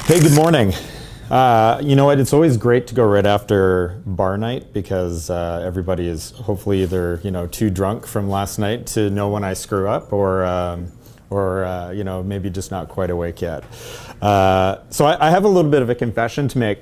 Hey, good morning. You know what? It's always great to go right after bar night because everybody is hopefully either too drunk from last night to know when I screw up, or maybe just not quite awake yet. So I have a little bit of a confession to make.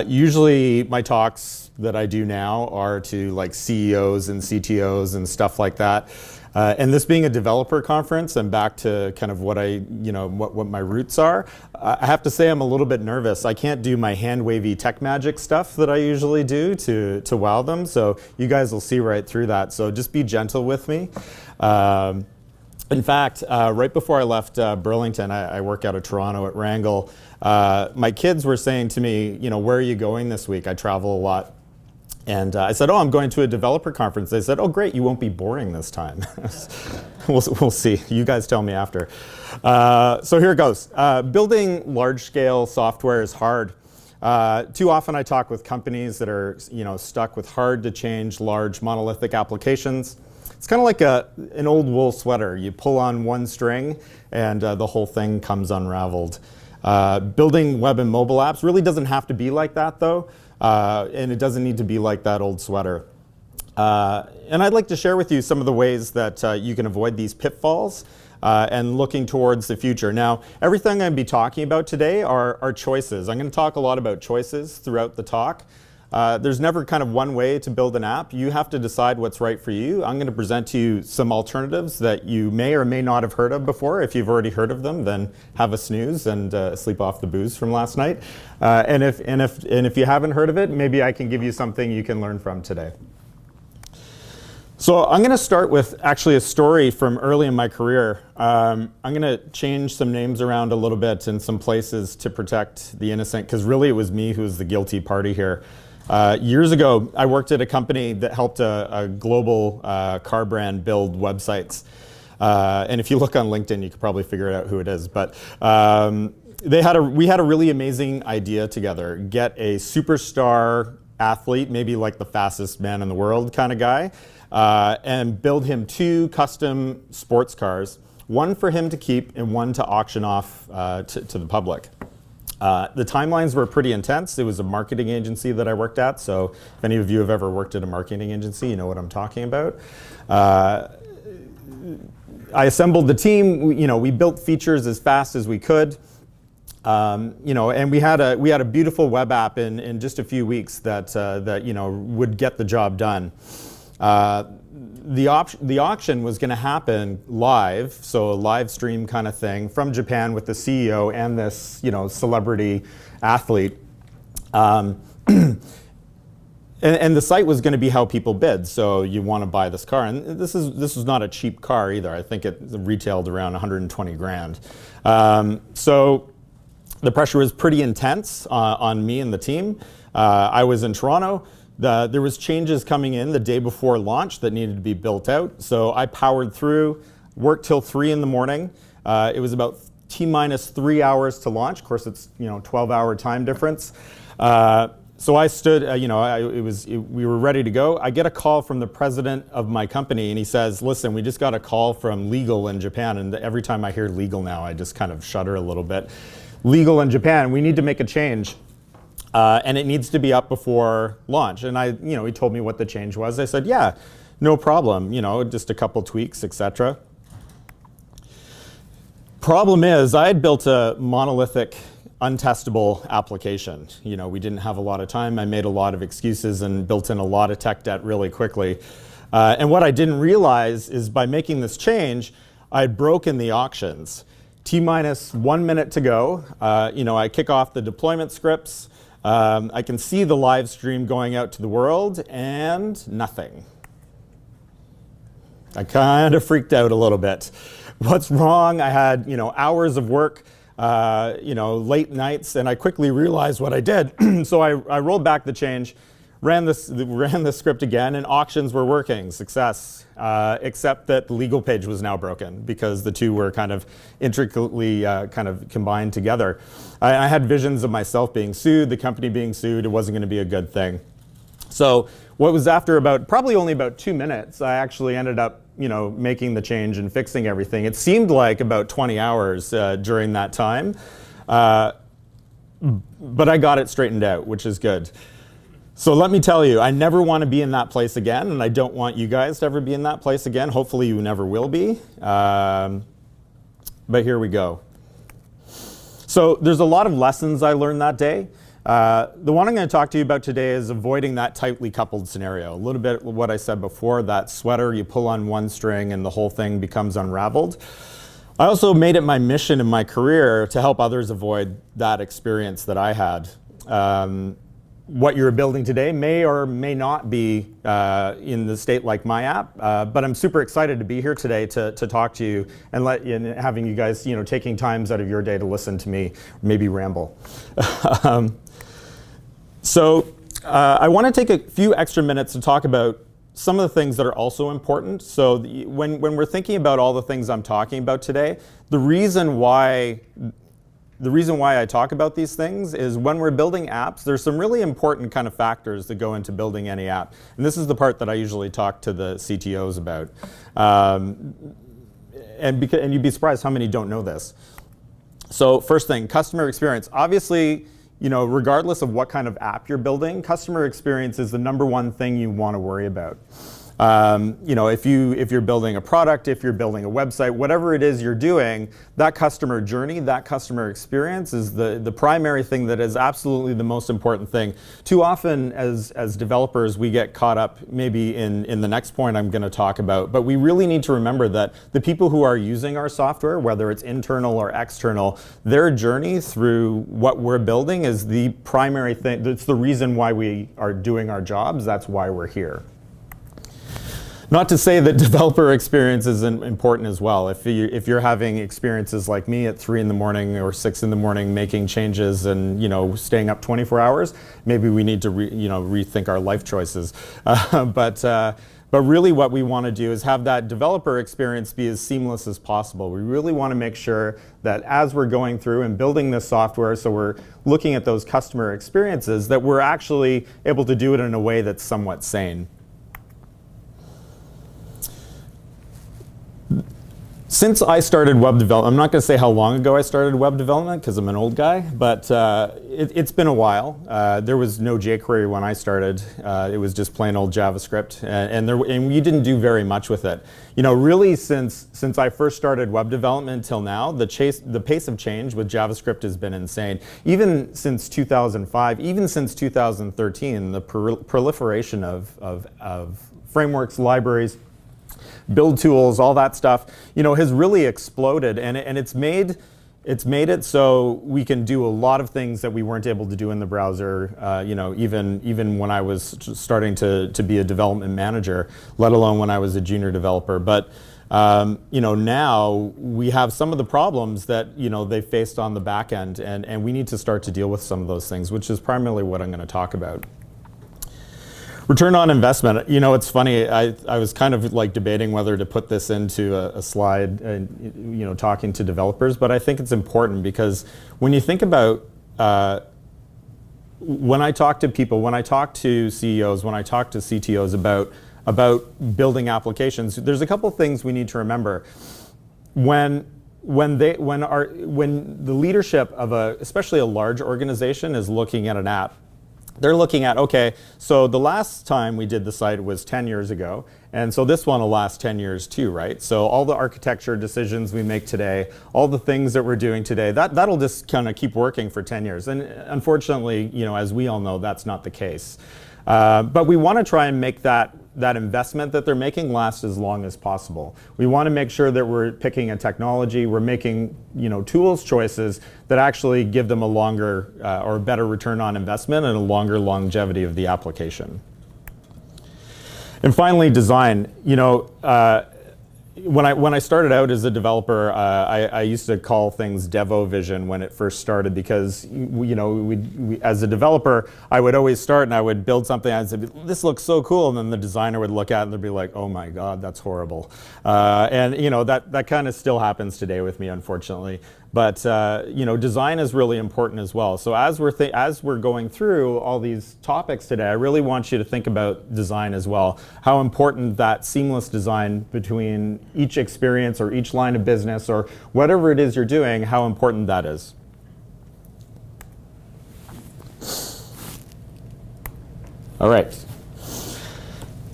Usually my talks that I do now are to like CEOs and CTOs and stuff like that. And this being a developer conference, and back to kind of what what my roots are, I have to say I'm a little bit nervous. I can't do my hand wavy tech magic stuff that I usually do to wow them. So you guys will see right through that. So just be gentle with me. In fact, right before I left Burlington, I work out of Toronto at Wrangle. My kids were saying to me, where are you going this week? I travel a lot. And I said, I'm going to a developer conference. They said, great, you won't be boring this time. We'll see. You guys tell me after. So here it goes. Building large-scale software is hard. Too often I talk with companies that are stuck with hard-to-change large monolithic applications. It's kind of like an old wool sweater. You pull on one string, and the whole thing comes unraveled. Building web and mobile apps really doesn't have to be like that, though. And it doesn't need to be like that old sweater. And I'd like to share with you some of the ways that you can avoid these pitfalls and looking towards the future. Now, everything I'm going to be talking about today are choices. I'm going to talk a lot about choices throughout the talk. There's never kind of one way to build an app. You have to decide what's right for you. I'm going to present to you some alternatives that you may or may not have heard of before. If you've already heard of them, then have a snooze and sleep off the booze from last night. And if you haven't heard of it, maybe I can give you something you can learn from today. So I'm going to start with actually a story from early in my career. I'm going to change some names around a little bit in some places to protect the innocent, because really it was me who was the guilty party here. Years ago, I worked at a company that helped a global car brand build websites. And if you look on LinkedIn, you could probably figure out who it is. But we had a really amazing idea together. Get a superstar athlete, maybe like the fastest man in the world kind of guy, and build him 2 custom sports cars, one for him to keep and one to auction off to the public. The timelines were pretty intense. It was a marketing agency that I worked at, so if any of you have ever worked at a marketing agency, you know what I'm talking about. I assembled the team. We built features as fast as we could, and we had a beautiful web app in just a few weeks that would get the job done. The auction was going to happen live, so a live stream kind of thing from Japan with the CEO and this celebrity athlete. And the site was going to be how people bid. So you want to buy this car, and this was not a cheap car either. I think it retailed around 120 grand. So the pressure was pretty intense on me and the team. I was in Toronto. There was changes coming in the day before launch that needed to be built out. So I powered through, worked till 3 in the morning. It was about T-minus 3 hours to launch. Of course, it's 12-hour time difference. So I stood, we were ready to go. I get a call from the president of my company, and he says, listen, we just got a call from legal in Japan. And every time I hear legal now, I just kind of shudder a little bit. Legal in Japan, we need to make a change. And it needs to be up before launch. And he told me what the change was. I said, yeah, no problem, just a couple tweaks, etc. Problem is, I had built a monolithic, untestable application. We didn't have a lot of time. I made a lot of excuses and built in a lot of tech debt really quickly. And what I didn't realize is by making this change, I'd broken the auctions. T-minus 1 minute to go. I kick off the deployment scripts. I can see the live stream going out to the world, and nothing. I kind of freaked out a little bit. What's wrong? I had hours of work, late nights, and I quickly realized what I did. So I rolled back the change, ran the script again, and auctions were working. Success. Except that the legal page was now broken because the two were kind of intricately kind of combined together. I had visions of myself being sued, the company being sued. It wasn't going to be a good thing. So what was after probably only about 2 minutes, I actually ended up making the change and fixing everything. It seemed like about 20 hours during that time. But I got it straightened out, which is good. So let me tell you, I never want to be in that place again, and I don't want you guys to ever be in that place again. Hopefully you never will be. But here we go. So there's a lot of lessons I learned that day. The one I'm going to talk to you about today is avoiding that tightly coupled scenario. A little bit what I said before, that sweater, you pull on one string and the whole thing becomes unraveled. I also made it my mission in my career to help others avoid that experience that I had. What you're building today may or may not be in the state like my app, but I'm super excited to be here today to talk to you and having you guys, taking times out of your day to listen to me, maybe ramble. So I want to take a few extra minutes to talk about some of the things that are also important. So when we're thinking about all the things I'm talking about today, the reason why I talk about these things is when we're building apps, there's some really important kind of factors that go into building any app. And this is the part that I usually talk to the CTOs about. And you'd be surprised how many don't know this. So first thing, customer experience. Obviously, regardless of what kind of app you're building, customer experience is the #1 thing you want to worry about. If you're building a product, if you're building a website, whatever it is you're doing, that customer journey, that customer experience is the primary thing that is absolutely the most important thing. Too often as developers, we get caught up maybe in the next point I'm going to talk about, but we really need to remember that the people who are using our software, whether it's internal or external, their journey through what we're building is the primary thing. That's the reason why we are doing our jobs. That's why we're here. Not to say that developer experience isn't important as well. If you're having experiences like me at 3 in the morning or 6 in the morning making changes and staying up 24 hours, maybe we need to rethink our life choices. But really what we want to do is have that developer experience be as seamless as possible. We really want to make sure that as we're going through and building this software, so we're looking at those customer experiences, that we're actually able to do it in a way that's somewhat sane. Since I started web development, I'm not going to say how long ago I started web development because I'm an old guy, but it's been a while. There was no jQuery when I started. It was just plain old JavaScript, and we didn't do very much with it. Really since I first started web development until now, the pace of change with JavaScript has been insane. Even since 2005, even since 2013, the proliferation of frameworks, libraries, build tools, all that stuff, has really exploded, and it's made it so we can do a lot of things that we weren't able to do in the browser. Even when I was starting to be a development manager, let alone when I was a junior developer. But now we have some of the problems that they faced on the back end, and we need to start to deal with some of those things, which is primarily what I'm going to talk about. Return on investment. It's funny. I was kind of like debating whether to put this into a slide, talking to developers. But I think it's important because when you think about when I talk to people, when I talk to CEOs, when I talk to CTOs about building applications, there's a couple things we need to remember. When the leadership of especially a large organization is looking at an app, they're looking at, okay, so the last time we did the site was 10 years ago, and so this one will last 10 years too, right? So all the architecture decisions we make today, all the things that we're doing today, that'll just kind of keep working for 10 years. And unfortunately, as we all know, that's not the case. But we want to try and make that investment that they're making last as long as possible. We want to make sure that we're picking a technology, we're making tools choices that actually give them a longer or better return on investment and a longer longevity of the application. And finally, design. When I started out as a developer, I used to call things Devo Vision when it first started because as a developer, I would always start and I would build something and I'd say, this looks so cool, and then the designer would look at it and they'd be like, oh my God, that's horrible. And that kind of still happens today with me, unfortunately. But design is really important as well. So as we're going through all these topics today, I really want you to think about design as well. How important that seamless design between each experience or each line of business or whatever it is you're doing, how important that is. All right.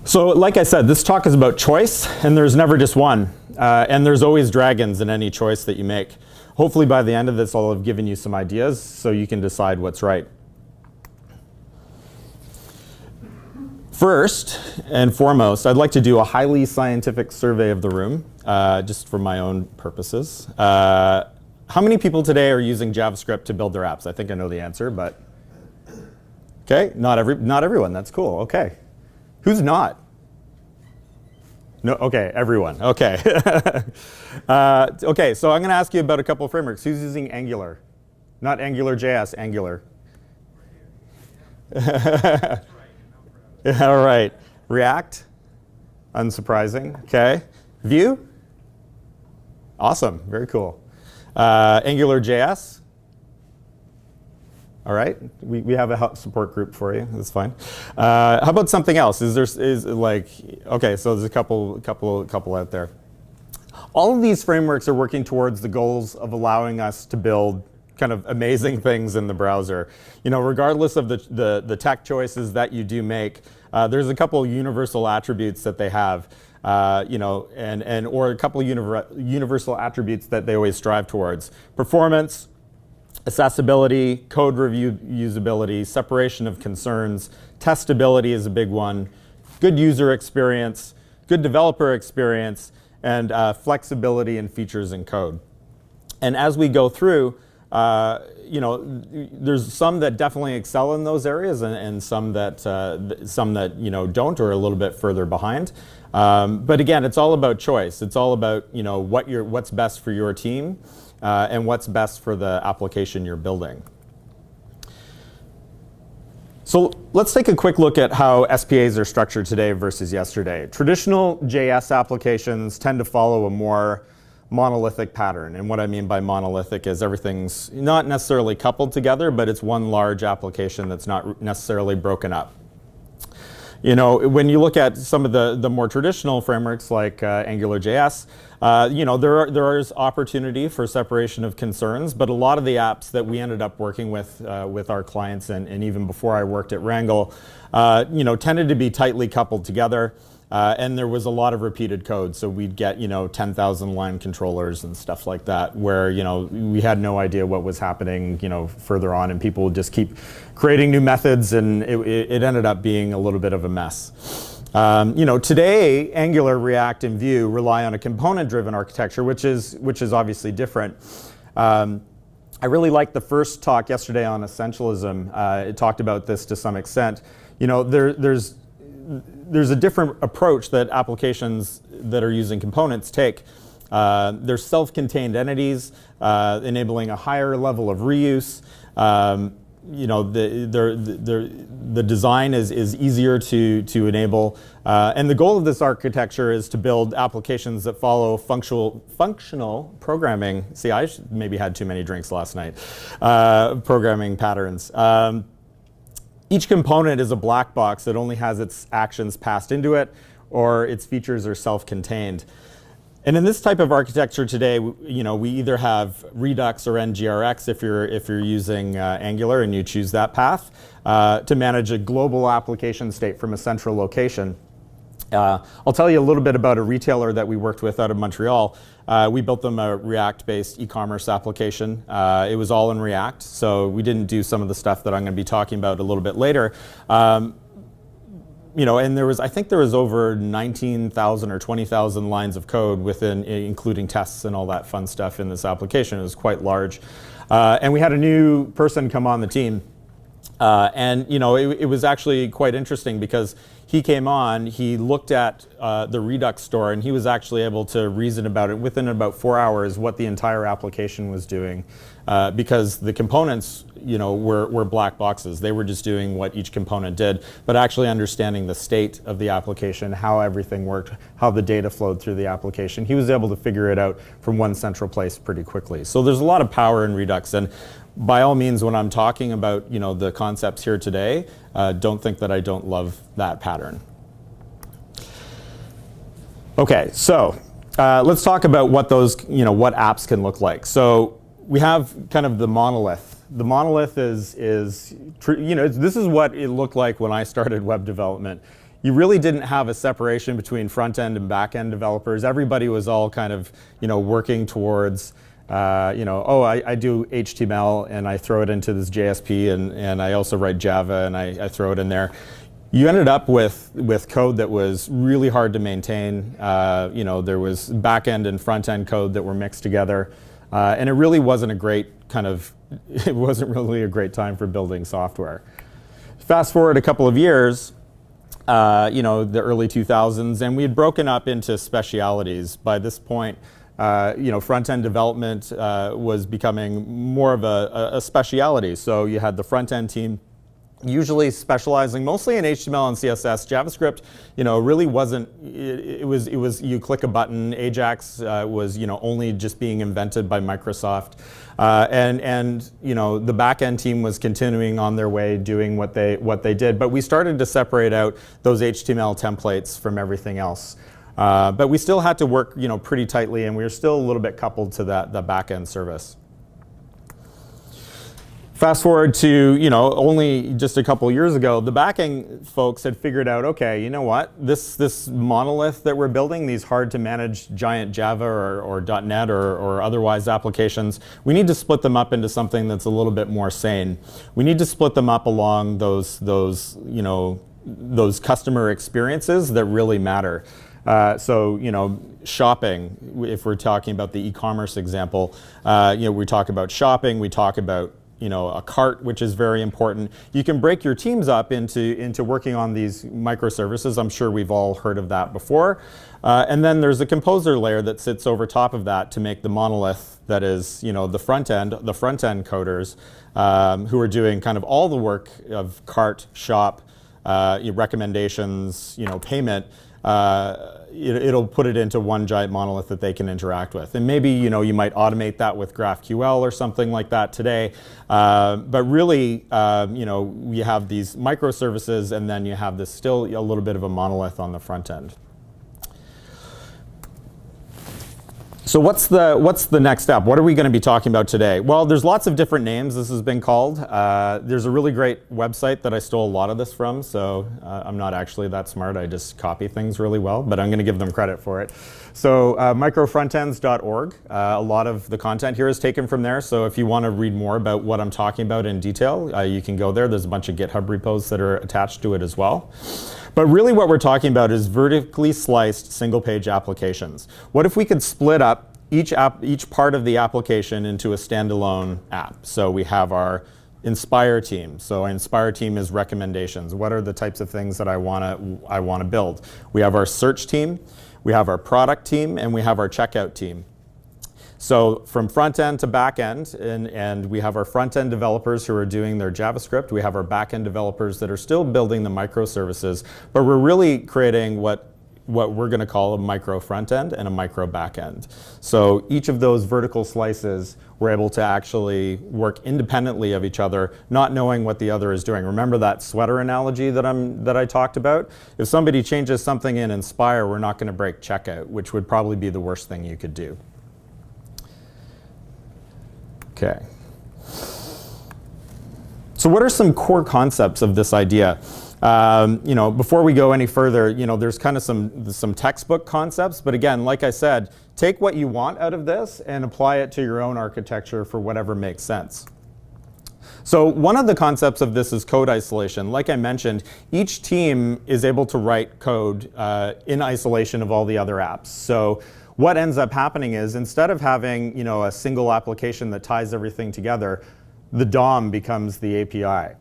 So like I said, this talk is about choice, and there's never just one. And there's always dragons in any choice that you make. Hopefully by the end of this, I'll have given you some ideas so you can decide what's right. First and foremost, I'd like to do a highly scientific survey of the room, just for my own purposes. How many people today are using JavaScript to build their apps? I think I know the answer, but okay, not everyone. That's cool. Okay, who's not? No, okay, everyone. Okay. Okay, so I'm going to ask you about a couple of frameworks. Who's using Angular? Not AngularJS, Angular. All right. React? Unsurprising. Okay. Vue? Awesome. Very cool. AngularJS? All right, we have a help support group for you. That's fine. How about something else? Okay, so there's a couple out there. All of these frameworks are working towards the goals of allowing us to build kind of amazing things in the browser. Regardless of the tech choices that you do make, there's a couple universal attributes that they have. Or a couple universal attributes that they always strive towards: performance, accessibility, code review usability, separation of concerns, testability is a big one, good user experience, good developer experience, and flexibility in features and code. And as we go through, there's some that definitely excel in those areas, and some that don't, or a little bit further behind. But again, it's all about choice. It's all about what's best for your team. And what's best for the application you're building. So let's take a quick look at how SPAs are structured today versus yesterday. Traditional JS applications tend to follow a more monolithic pattern. And what I mean by monolithic is everything's not necessarily coupled together, but it's one large application that's not necessarily broken up. When you look at some of the more traditional frameworks like AngularJS, there is opportunity for separation of concerns, but a lot of the apps that we ended up working with our clients, and even before I worked at Wrangle, tended to be tightly coupled together. And there was a lot of repeated code, so we'd get 10,000 line controllers and stuff like that, where we had no idea what was happening further on, and people would just keep creating new methods, and it ended up being a little bit of a mess. Today Angular, React, and Vue rely on a component-driven architecture, which is obviously different. I really liked the first talk yesterday on essentialism. It talked about this to some extent. There's a different approach that applications that are using components take. They're self-contained entities, enabling a higher level of reuse. The design is easier to enable. And the goal of this architecture is to build applications that follow functional programming. See, I maybe had too many drinks last night. Programming patterns. Each component is a black box that only has its actions passed into it, or its features are self-contained. And in this type of architecture today, we either have Redux or NGRX if you're using Angular and you choose that path to manage a global application state from a central location. I'll tell you a little bit about a retailer that we worked with out of Montreal. We built them a React-based e-commerce application. It was all in React, so we didn't do some of the stuff that I'm going to be talking about a little bit later. And I think there was over 19,000 or 20,000 lines of code within, including tests and all that fun stuff in this application. It was quite large. And we had a new person come on the team. And it was actually quite interesting because he came on, he looked at the Redux store, and he was actually able to reason about it within about 4 hours what the entire application was doing, because the components were black boxes. They were just doing what each component did, but actually understanding the state of the application, how everything worked, how the data flowed through the application. He was able to figure it out from one central place pretty quickly. So there's a lot of power in Redux. And by all means, when I'm talking about the concepts here today, don't think that I don't love that pattern. Okay, so let's talk about what those what apps can look like. So we have kind of the monolith. The monolith is this is what it looked like when I started web development. You really didn't have a separation between front end and back end developers. Everybody was all kind of working towards. I do HTML and I throw it into this JSP, and I also write Java and I throw it in there. You ended up with code that was really hard to maintain. There was back end and front end code that were mixed together, and it really wasn't a great it wasn't really a great time for building software. Fast forward a couple of years, the early 2000s, and we had broken up into specialities. By this point, front-end development was becoming more of a speciality. So you had the front-end team usually specializing mostly in HTML and CSS. JavaScript, really wasn't, it was you click a button. Ajax was, only just being invented by Microsoft. And the back-end team was continuing on their way doing what they did. But we started to separate out those HTML templates from everything else. But we still had to work, pretty tightly, and we were still a little bit coupled to the back-end service. Fast forward to, only just a couple years ago, the back-end folks had figured out, okay, you know what? This monolith that we're building, these hard-to-manage giant Java or .NET or otherwise applications, we need to split them up into something that's a little bit more sane. We need to split them up along those customer experiences that really matter. Shopping, if we're talking about the e-commerce example, we talk about shopping, we talk about a cart, which is very important. You can break your teams up into working on these microservices. I'm sure we've all heard of that before. And then there's a composer layer that sits over top of that to make the monolith that is, the front end coders who are doing kind of all the work of cart, shop, recommendations, payment. It'll put it into one giant monolith that they can interact with. And maybe you might automate that with GraphQL or something like that today. But really, you have these microservices, and then you have this still a little bit of a monolith on the front end. So what's the next step? What are we going to be talking about today? Well, there's lots of different names this has been called. There's a really great website that I stole a lot of this from, so I'm not actually that smart. I just copy things really well, but I'm going to give them credit for it. So microfrontends.org, a lot of the content here is taken from there, so if you want to read more about what I'm talking about in detail, you can go there. There's a bunch of GitHub repos that are attached to it as well. But really what we're talking about is vertically sliced single-page applications. What if we could split up each part of the application into a standalone app? So we have our Inspire team. So our Inspire team is recommendations. What are the types of things that I want to build? We have our search team, we have our product team, and we have our checkout team. So from front end to back end, and we have our front end developers who are doing their JavaScript. We have our back end developers that are still building the microservices, but we're really creating what we're going to call a micro front end and a micro back end. So each of those vertical slices, we're able to actually work independently of each other, not knowing what the other is doing. Remember that sweater analogy that I talked about? If somebody changes something in Inspire, we're not going to break checkout, which would probably be the worst thing you could do. Okay. So what are some core concepts of this idea? Before we go any further, there's kind of some textbook concepts, but again, like I said, take what you want out of this and apply it to your own architecture for whatever makes sense. So one of the concepts of this is code isolation. Like I mentioned, each team is able to write code in isolation of all the other apps. So what ends up happening is instead of having a single application that ties everything together, the DOM becomes the API.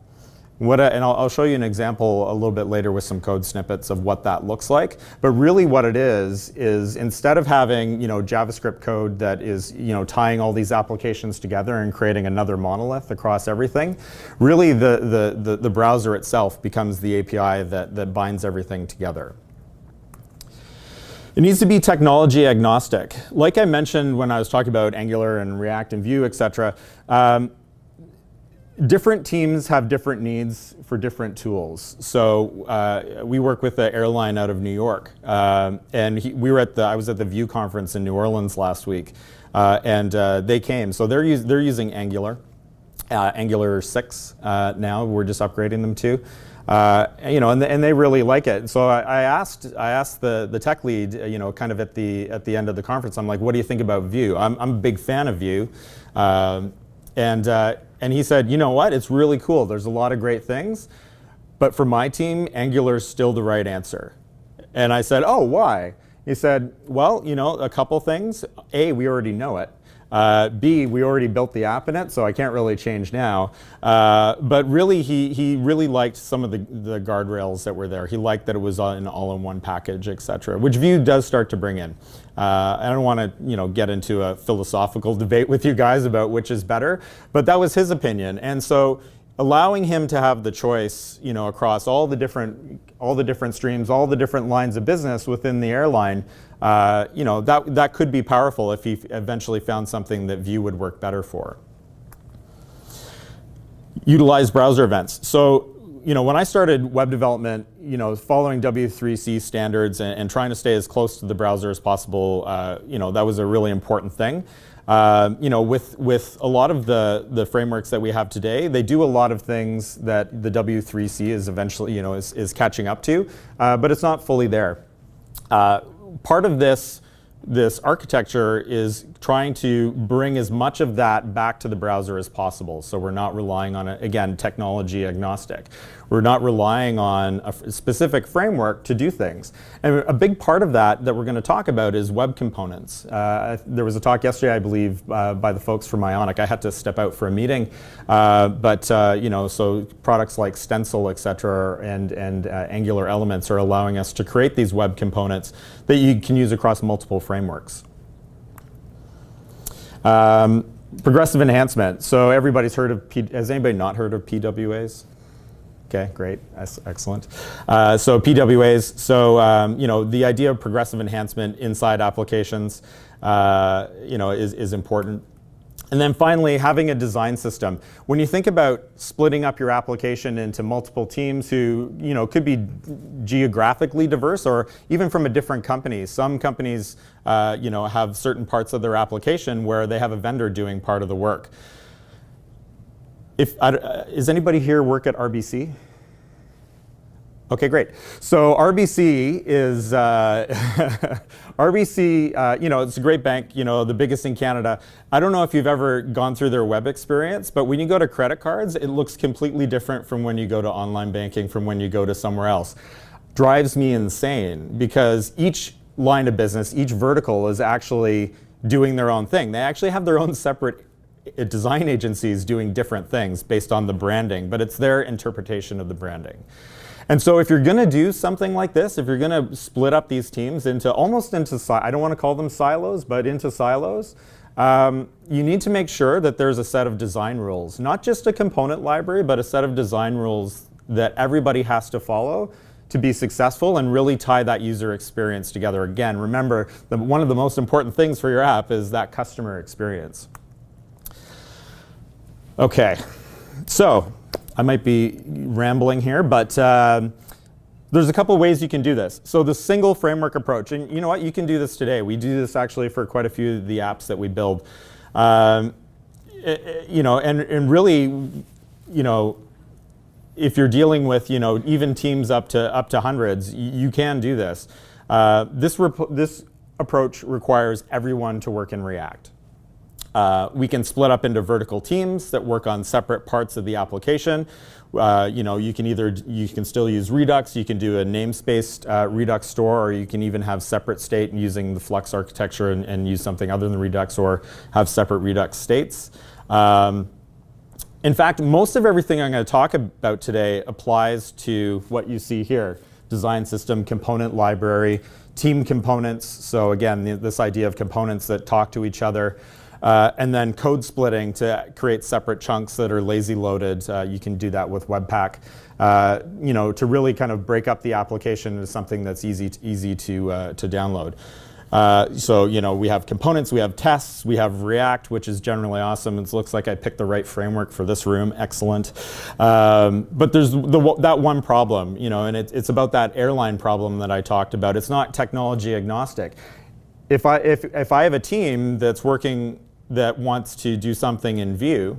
And I'll show you an example a little bit later with some code snippets of what that looks like. But really what it is instead of having JavaScript code that is tying all these applications together and creating another monolith across everything, really the browser itself becomes the API that binds everything together. It needs to be technology agnostic. Like I mentioned when I was talking about Angular and React and Vue, et cetera, different teams have different needs for different tools. So we work with an airline out of New York, and I was at the Vue conference in New Orleans last week, and they came. So they're using Angular, Angular 6 now. We're just upgrading them to, and they really like it. So I asked the tech lead, kind of at the end of the conference, I'm like, what do you think about Vue? I'm a big fan of Vue. And he said, you know what, it's really cool. There's a lot of great things, but for my team, Angular's still the right answer. And I said, oh, why? He said, well, a couple things. A, we already know it. B, we already built the app in it, so I can't really change now. But really, he really liked some of the guardrails that were there. He liked that it was an all-in-one package, et cetera, which Vue does start to bring in. I don't want to get into a philosophical debate with you guys about which is better, but that was his opinion. And so allowing him to have the choice, across all the different streams, all the different lines of business within the airline, that could be powerful if he eventually found something that Vue would work better for. Utilize browser events. So, when I started web development, following W3C standards and trying to stay as close to the browser as possible, that was a really important thing. With a lot of the frameworks that we have today, they do a lot of things that the W3C is eventually, is catching up to, but it's not fully there. Part of this architecture is trying to bring as much of that back to the browser as possible. So we're not relying on, again, technology agnostic. We're not relying on a specific framework to do things. And a big part of that we're going to talk about is web components. There was a talk yesterday, I believe, by the folks from Ionic. I had to step out for a meeting. So products like Stencil, et cetera, and Angular Elements are allowing us to create these web components that you can use across multiple frameworks. Progressive enhancement. So everybody's heard of, has anybody not heard of PWAs? Okay, great, excellent. So PWAs, so the idea of progressive enhancement inside applications, is important. And then finally, having a design system. When you think about splitting up your application into multiple teams who, could be geographically diverse or even from a different company. Some companies, have certain parts of their application where they have a vendor doing part of the work. Is anybody here work at RBC? Okay, great. So RBC is, it's a great bank, the biggest in Canada. I don't know if you've ever gone through their web experience, but when you go to credit cards, it looks completely different from when you go to online banking, from when you go to somewhere else. Drives me insane because each line of business, each vertical is actually doing their own thing. They actually have their own separate design agencies doing different things based on the branding, but it's their interpretation of the branding. And so if you're going to do something like this, if you're going to split up these teams into I don't want to call them silos, but into silos, you need to make sure that there's a set of design rules, not just a component library, but a set of design rules that everybody has to follow to be successful and really tie that user experience together. Again, remember that one of the most important things for your app is that customer experience. Okay, so I might be rambling here, but there's a couple ways you can do this. So the single framework approach, and you know what, you can do this today. We do this actually for quite a few of the apps that we build. And really, if you're dealing with, even teams up to hundreds, you can do this. This approach requires everyone to work in React. We can split up into vertical teams that work on separate parts of the application. You can still use Redux, you can do a namespace Redux store, or you can even have separate state using the Flux architecture and use something other than Redux, or have separate Redux states. And In fact, most of everything I'm going to talk about today applies to what you see here. Design system, component library, team components. So again, this idea of components that talk to each other. And then code splitting to create separate chunks that are lazy loaded. You can do that with Webpack. To really kind of break up the application into something that's easy to download. We have components, we have tests, we have React, which is generally awesome. It looks like I picked the right framework for this room. Excellent. But there's that one problem, and it's about that airline problem that I talked about. It's not technology agnostic. If I have a team that's working that wants to do something in Vue,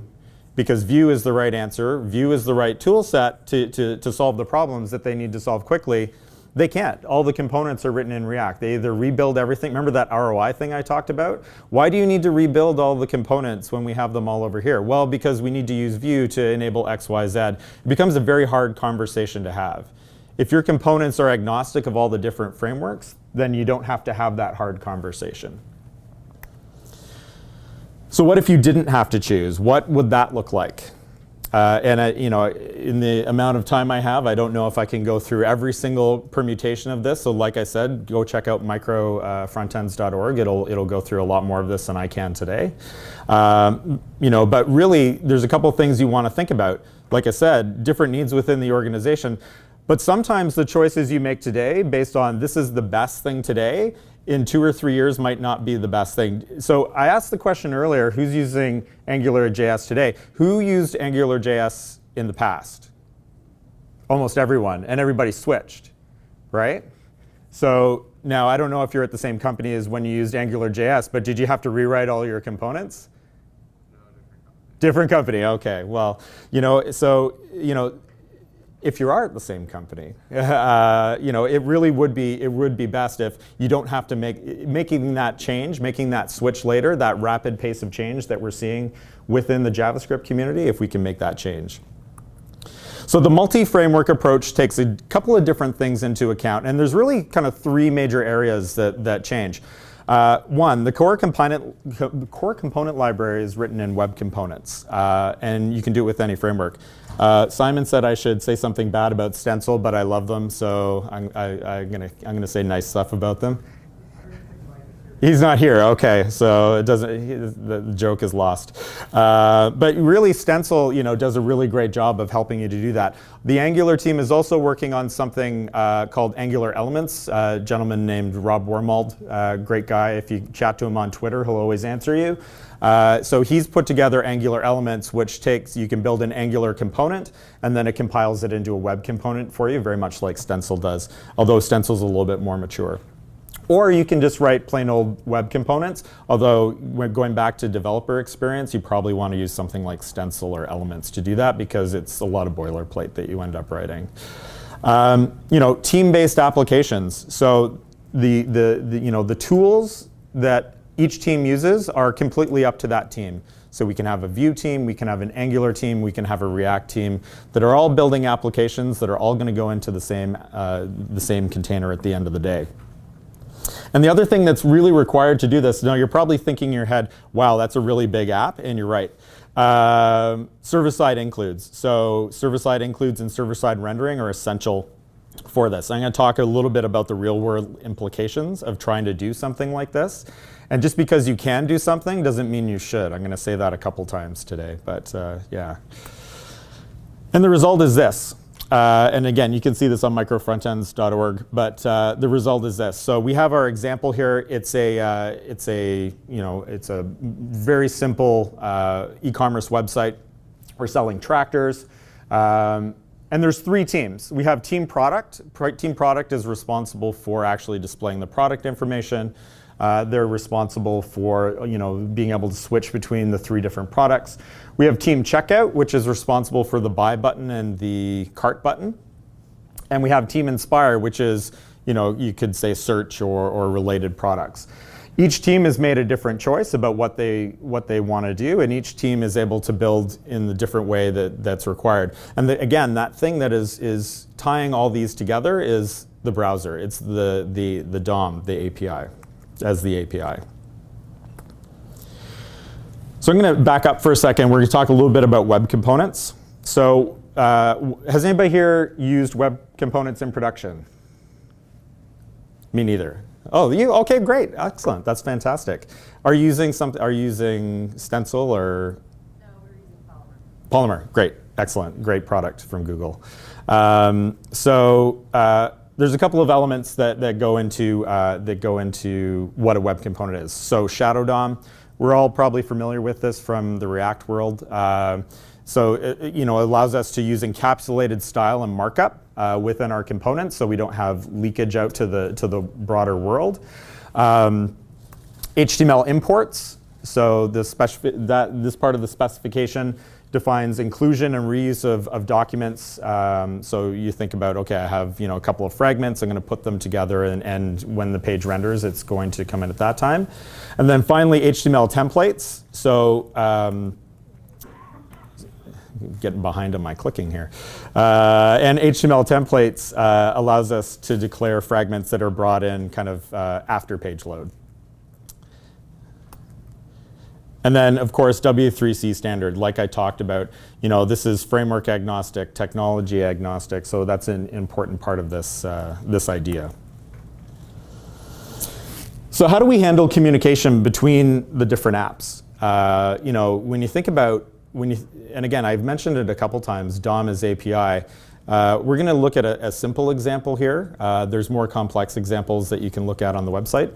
because Vue is the right answer, Vue is the right tool set to solve the problems that they need to solve quickly, they can't. All the components are written in React. They either rebuild everything. Remember that ROI thing I talked about? Why do you need to rebuild all the components when we have them all over here? Well, because we need to use Vue to enable X, Y, Z. It becomes a very hard conversation to have. If your components are agnostic of all the different frameworks, then you don't have to have that hard conversation. So what if you didn't have to choose? What would that look like? In the amount of time I have, I don't know if I can go through every single permutation of this. So like I said, go check out microfrontends.org. It'll go through a lot more of this than I can today. But really, there's a couple things you want to think about. Like I said, different needs within the organization. But sometimes the choices you make today, based on this is the best thing today, in 2 or 3 years might not be the best thing. So I asked the question earlier, who's using AngularJS today? Who used AngularJS in the past? Almost everyone, and everybody switched, right? So now I don't know if you're at the same company as when you used AngularJS, but did you have to rewrite all your components? No, different company. Different company, okay. Well, if you are at the same company, it really would be best if you don't have to making that change, making that switch later, that rapid pace of change that we're seeing within the JavaScript community, if we can make that change. So the multi-framework approach takes a couple of different things into account, and there's really kind of 3 major areas that change. One, the core component library is written in web components, and you can do it with any framework. Simon said I should say something bad about Stencil, but I love them, so I'm gonna say nice stuff about them. He's not here. Okay, so it doesn't. The joke is lost. But really, Stencil, does a really great job of helping you to do that. The Angular team is also working on something called Angular Elements. A gentleman named Rob Wormald, great guy. If you chat to him on Twitter, he'll always answer you. So he's put together Angular Elements, which you can build an Angular component, and then it compiles it into a web component for you, very much like Stencil does, although Stencil's a little bit more mature. Or you can just write plain old web components, although when going back to developer experience, you probably want to use something like Stencil or Elements to do that because it's a lot of boilerplate that you end up writing. Team-based applications. So the tools that each team uses are completely up to that team. So we can have a Vue team, we can have an Angular team, we can have a React team that are all building applications that are all going to go into the same container at the end of the day. And the other thing that's really required to do this, now you're probably thinking in your head, wow, that's a really big app, and you're right. Server-side includes. So server-side includes and server-side rendering are essential for this. I'm going to talk a little bit about the real-world implications of trying to do something like this. And just because you can do something doesn't mean you should. I'm going to say that a couple times today, but yeah. And the result is this. And again, you can see this on microfrontends.org, but the result is this. So we have our example here. It's a very simple e-commerce website. We're selling tractors, and there's 3 teams. We have team product. Team product is responsible for actually displaying the product information. They're responsible for being able to switch between the 3 different products. We have Team Checkout, which is responsible for the buy button and the cart button. And we have Team Inspire, which is you could say search or related products. Each team has made a different choice about what they want to do, and each team is able to build in the different way that's required. And again, that thing that is tying all these together is the browser. It's the DOM, the API. As the API. So I'm going to back up for a second. We're going to talk a little bit about web components. So has anybody here used web components in production? Me neither. Oh, you? Okay, great, excellent. That's fantastic. Are you using something? Are you using Stencil or? No, we're using Polymer. Polymer, great, excellent, great product from Google. There's a couple of elements that go into what a web component is. So Shadow DOM, we're all probably familiar with this from the React world. So it allows us to use encapsulated style and markup within our components, so we don't have leakage out to the broader world. HTML imports. So this part of the specification defines inclusion and reuse of documents. So you think about, okay, I have a couple of fragments. I'm going to put them together, and when the page renders, it's going to come in at that time. And then finally, HTML templates. So getting behind on my clicking here. And HTML templates allows us to declare fragments that are brought in kind of after page load. And then, of course, W3C standard, like I talked about, this is framework agnostic, technology agnostic, so that's an important part of this, this idea. So how do we handle communication between the different apps? When you think about, and again, I've mentioned it a couple times, DOM is API. We're going to look at a simple example here. There's more complex examples that you can look at on the website.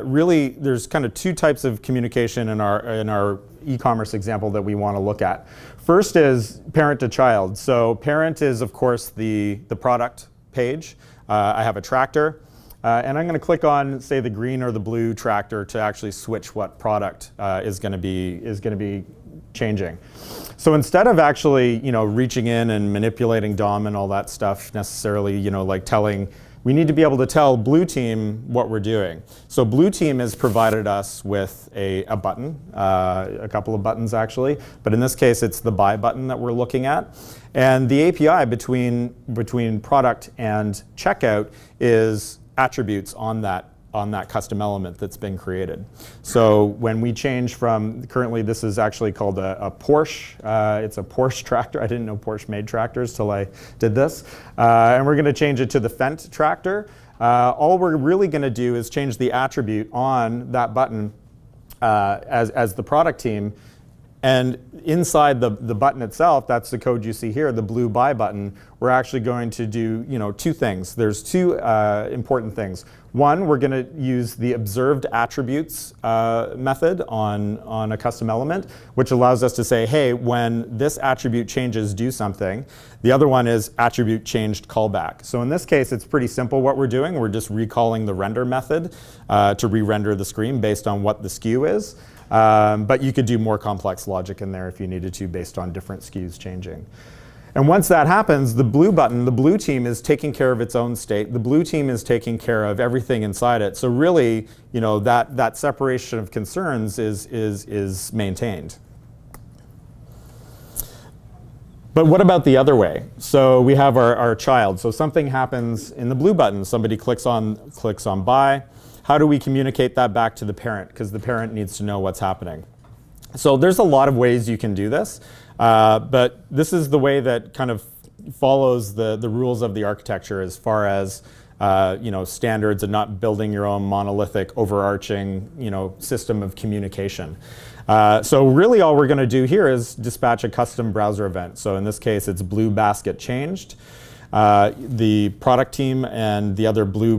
Really, there's kind of two types of communication in our e-commerce example that we want to look at. First is parent to child. So parent is, of course, the product page. I have a tractor. And I'm going to click on, say, the green or the blue tractor to actually switch what product is going to be changing. So instead of actually, reaching in and manipulating DOM and all that stuff necessarily, like we need to be able to tell Blue Team what we're doing. So Blue Team has provided us with a button, a couple of buttons actually, but in this case it's the buy button that we're looking at. And the API between product and checkout is attributes on that custom element that's been created. So when we change from, currently this is actually called a Porsche, it's a Porsche tractor. I didn't know Porsche made tractors till I did this. And we're going to change it to the Fendt tractor. All we're really going to do is change the attribute on that button as the product team. And inside the button itself, that's the code you see here, the blue buy button, we're actually going to do two things. There's two important things. One, we're going to use the observed attributes method on a custom element, which allows us to say, hey, when this attribute changes, do something. The other one is attribute changed callback. So in this case, it's pretty simple what we're doing. We're just recalling the render method to re-render the screen based on what the SKU is. But you could do more complex logic in there if you needed to based on different SKUs changing. And once that happens, the blue button, the blue team is taking care of its own state. The blue team is taking care of everything inside it. So really, that separation of concerns is maintained. But what about the other way? So we have our child. So something happens in the blue button. Somebody clicks on buy. How do we communicate that back to the parent? Because the parent needs to know what's happening. So there's a lot of ways you can do this. But this is the way that kind of follows the rules of the architecture as far as standards and not building your own monolithic overarching system of communication. So really all we're going to do here is dispatch a custom browser event. So in this case, it's blue basket changed. The product team and the other blue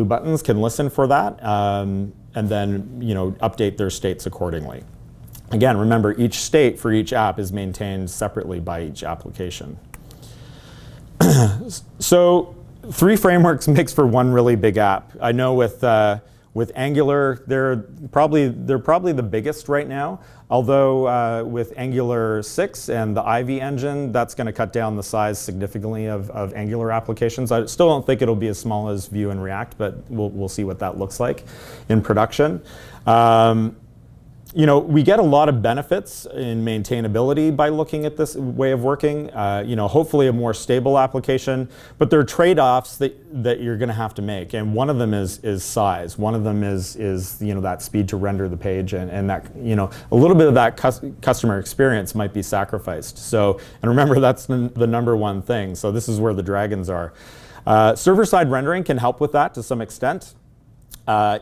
buttons can listen for that and then update their states accordingly. Again, remember each state for each app is maintained separately by each application. So 3 frameworks makes for one really big app. I know with Angular, they're probably the biggest right now. Although with Angular 6 and the Ivy engine, that's going to cut down the size significantly of Angular applications. I still don't think it'll be as small as Vue and React, but we'll see what that looks like in production. we get a lot of benefits in maintainability by looking at this way of working. Hopefully a more stable application, but there are trade-offs that you're going to have to make, and one of them is size. One of them is that speed to render the page, and that a little bit of that customer experience might be sacrificed. So, and remember, that's the number one thing. So this is where the dragons are. Server-side rendering can help with that to some extent.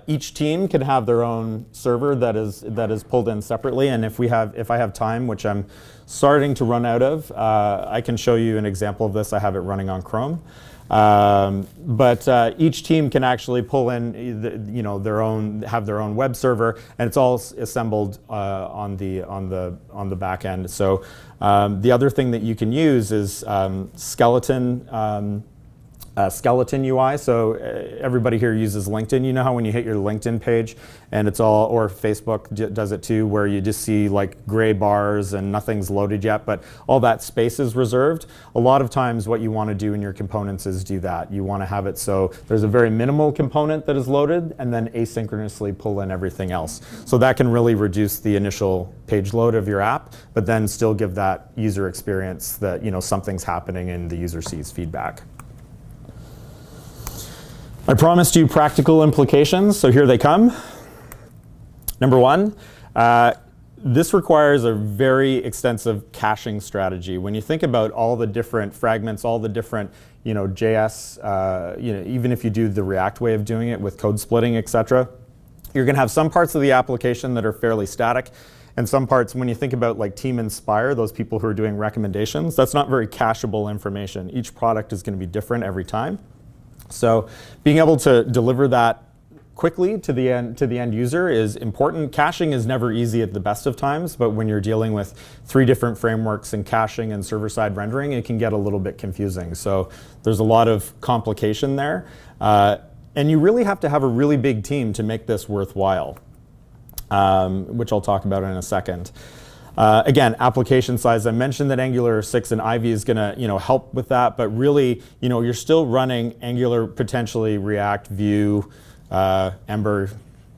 Each team can have their own server that is pulled in separately, and if I have time, which I'm starting to run out of, I can show you an example of this. I have it running on Chrome, but each team can actually pull in have their own web server, and it's all assembled on the back end. So the other thing that you can use is skeleton UI. So everybody here uses LinkedIn. You know how when you hit your LinkedIn page and it's all, or Facebook does it too, where you just see like gray bars and nothing's loaded yet, but all that space is reserved. A lot of times what you want to do in your components is do that. You want to have it so there's a very minimal component that is loaded and then asynchronously pull in everything else. So that can really reduce the initial page load of your app, but then still give that user experience that something's happening and the user sees feedback. I promised you practical implications, so here they come. Number one, this requires a very extensive caching strategy. When you think about all the different fragments, all the different JS, even if you do the React way of doing it with code splitting, etc., you're going to have some parts of the application that are fairly static, and some parts, when you think about like Team Inspire, those people who are doing recommendations, that's not very cacheable information. Each product is going to be different every time. So being able to deliver that quickly to the end user is important. Caching is never easy at the best of times, but when you're dealing with 3 different frameworks and caching and server-side rendering, it can get a little bit confusing. So there's a lot of complication there. And you really have to have a really big team to make this worthwhile, which I'll talk about in a second. Again, application size. I mentioned that Angular 6 and Ivy is going to help with that, but really, you're still running Angular, potentially React, Vue, Ember,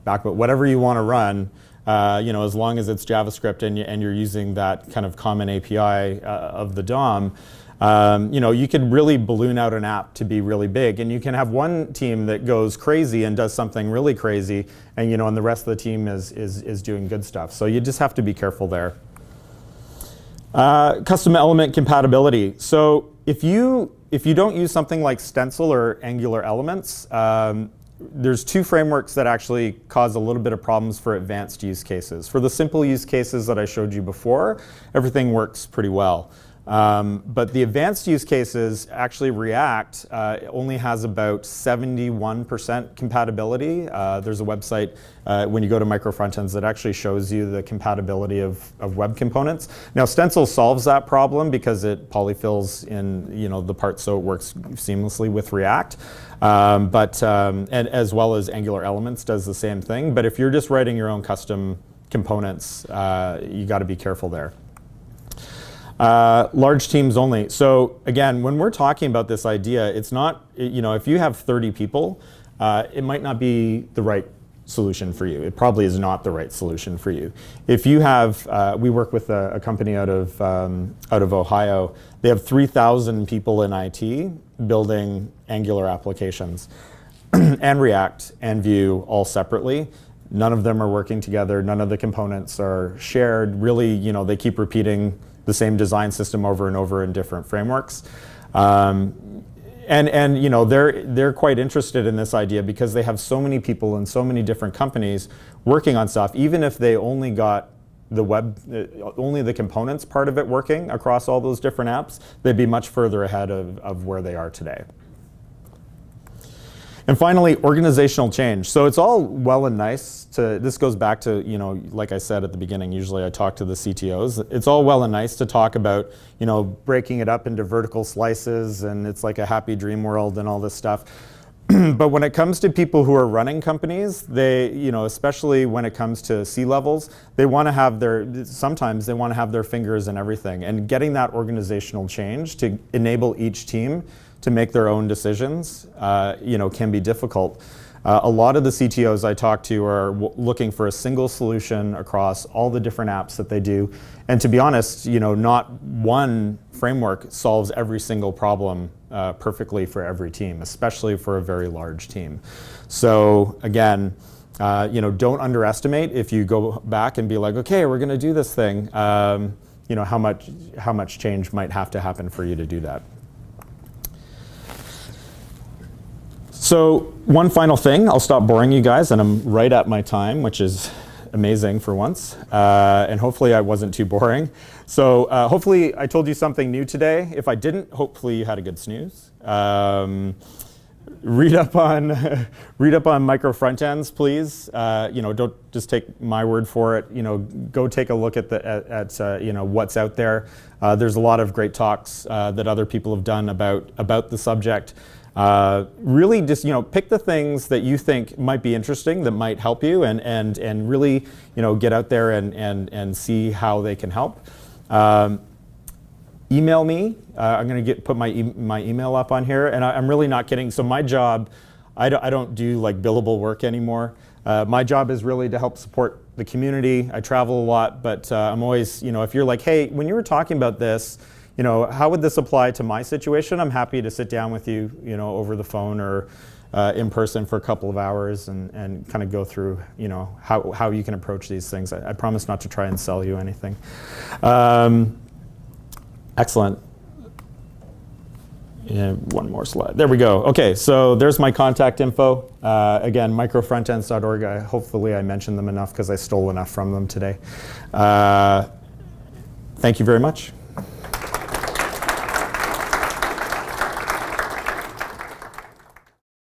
Backbone, whatever you want to run. As long as it's JavaScript and you're using that kind of common API of the DOM. You could really balloon out an app to be really big, and you can have one team that goes crazy and does something really crazy, and and the rest of the team is doing good stuff. So you just have to be careful there. Custom element compatibility. So if you don't use something like Stencil or Angular Elements, there's 2 frameworks that actually cause a little bit of problems for advanced use cases. For the simple use cases that I showed you before, everything works pretty well. But the advanced use cases, actually React only has about 71% compatibility. There's a website when you go to Micro Frontends that actually shows you the compatibility of web components. Now Stencil solves that problem because it polyfills in the parts so it works seamlessly with React. And as well as Angular Elements does the same thing. But if you're just writing your own custom components, you got to be careful there. Large teams only. So again, when we're talking about this idea, it's not, if you have 30 people, it might not be the right solution for you. It probably is not the right solution for you. If you have, we work with a company out of Ohio. They have 3,000 people in IT building Angular applications and React and Vue all separately. None of them are working together. None of the components are shared. Really, they keep repeating the same design system over and over in different frameworks. And they're quite interested in this idea because they have so many people and so many different companies working on stuff. Even if they only got only the components part of it working across all those different apps, they'd be much further ahead of where they are today. And finally, organizational change. So it's all well and nice this goes back to, like I said at the beginning, usually I talk to the CTOs. It's all well and nice to talk about, breaking it up into vertical slices, and it's like a happy dream world and all this stuff. But when it comes to people who are running companies, they, especially when it comes to C-levels, sometimes they want to have their fingers in everything. And getting that organizational change to enable each team to make their own decisions, can be difficult. A lot of the CTOs I talk to are looking for a single solution across all the different apps that they do. And to be honest, not one framework solves every single problem perfectly for every team, especially for a very large team. So again, don't underestimate if you go back and be like, okay, we're going to do this thing. How much change might have to happen for you to do that. So one final thing, I'll stop boring you guys, and I'm right at my time, which is amazing for once. And hopefully I wasn't too boring. So hopefully I told you something new today. If I didn't, hopefully you had a good snooze. Read up on Micro Frontends, please. Don't just take my word for it. Go take a look at what's out there. There's a lot of great talks that other people have done about the subject. Really just pick the things that you think might be interesting, that might help you, and really get out there and see how they can help. Email me. I'm going to put my email up on here, and I'm really not kidding. So my job, I don't do like billable work anymore. My job is really to help support the community. I travel a lot, but I'm always, if you're like, hey, when you were talking about this, how would this apply to my situation? I'm happy to sit down with you, over the phone or in person for a couple of hours and kind of go through, how you can approach these things. I promise not to try and sell you anything. Excellent. And one more slide. There we go. Okay, so there's my contact info. Again, microfrontends.org. Hopefully I mentioned them enough because I stole enough from them today. Thank you very much.